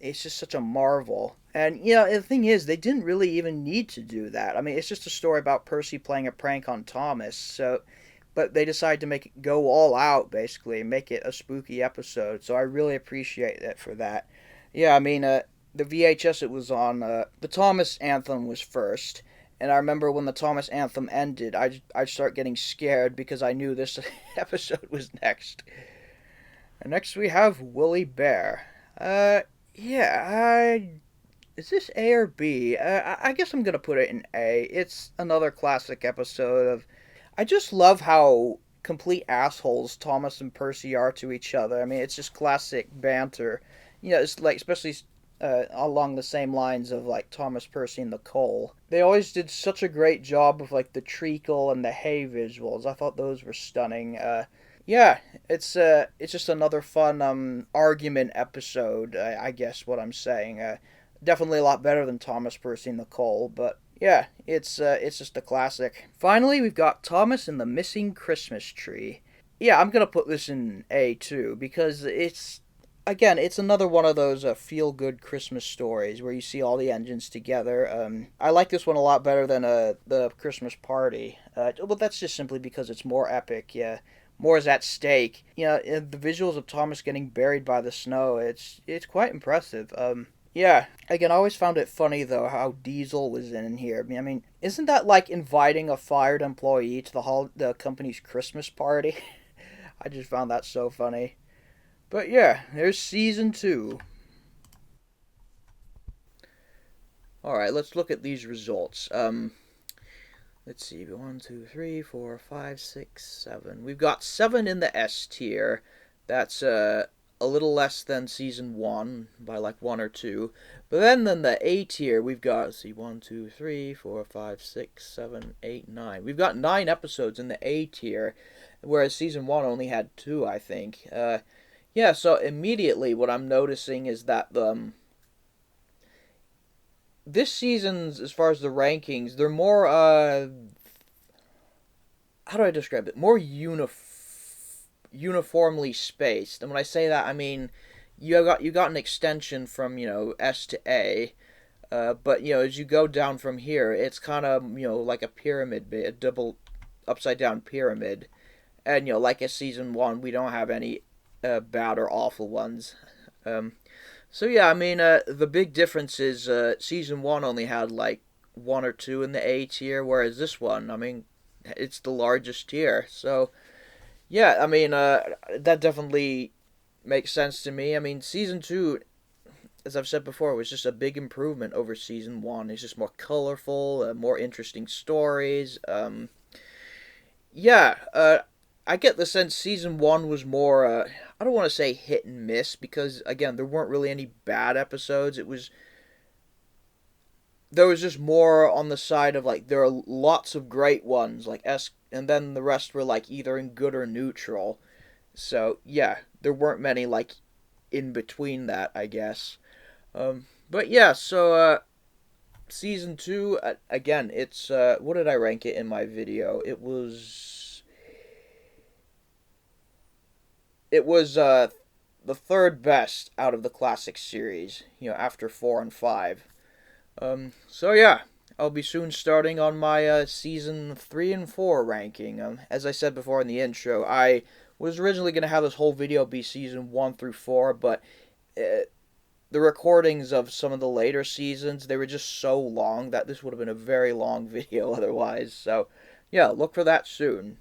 it's just such a marvel. And, the thing is, they didn't really even need to do that. I mean, it's just a story about Percy playing a prank on Thomas, so. But they decided to make it go all out, basically, and make it a spooky episode. So I really appreciate it for that. Yeah, I mean, the VHS it was on, the Thomas anthem was first. And I remember when the Thomas anthem ended, I'd start getting scared because I knew this episode was next. And next we have Woolly Bear. Yeah, is this A or B? I guess I'm going to put it in A. It's another classic episode of. I just love how complete assholes Thomas and Percy are to each other. I mean, it's just classic banter. It's especially along the same lines of Thomas, Percy, and the coal. They always did such a great job of the treacle and the hay visuals. I thought those were stunning. Yeah, it's just another fun argument episode. I guess what I'm saying. Definitely a lot better than Thomas, Percy, and the coal, but. Yeah, it's just a classic. Finally, we've got Thomas and the Missing Christmas Tree. Yeah, I'm gonna put this in A too because it's another one of those feel-good Christmas stories where you see all the engines together. I like this one a lot better than the Christmas Party. But that's just simply because it's more epic. Yeah, more is at stake. The visuals of Thomas getting buried by the snow. It's quite impressive. Yeah, again, I always found it funny, though, how Diesel was in here. I mean, isn't that like inviting a fired employee to the company's Christmas party? I just found that so funny. But yeah, there's Season 2. Alright, let's look at these results. Let's see, 1, 2, 3, 4, 5, 6, 7. We've got 7 in the S tier. That's, a little less than Season 1 by 1 or 2. But then in the A tier, we've got, let's see, 1, 2, 3, 4, 5, 6, 7, 8, 9. We've got 9 episodes in the A tier, whereas Season 1 only had 2, I think. Yeah, so immediately what I'm noticing is that this season's, as far as the rankings, they're more how do I describe it? More uniformly spaced. And when I say that, I mean you got an extension from S to A, but as you go down from here, it's kind of like a pyramid, a double upside down pyramid. And like a season one, we don't have any bad or awful ones. Um, so yeah, I mean, the big difference is season one only had like one or two in the A tier, whereas this one, I mean, it's the largest tier. So yeah, I mean, that definitely makes sense to me. I mean, season two, as I've said before, was just a big improvement over season one. It's just more colorful, more interesting stories. Yeah, I get the sense season one was more, I don't want to say hit and miss because, again, there weren't really any bad episodes. There was just more on the side of, like, there are lots of great ones, like and then the rest were, like, either in good or neutral. So, yeah, there weren't many, like, in between that, I guess. But yeah, so, season two, again, it's, what did I rank it in my video? It was the third best out of the classic series, after 4 and 5. So yeah, I'll be soon starting on my season 3 and 4 ranking. As I said before in the intro, I was originally going to have this whole video be season 1 through 4, but the recordings of some of the later seasons, they were just so long that this would have been a very long video otherwise. So yeah, look for that soon.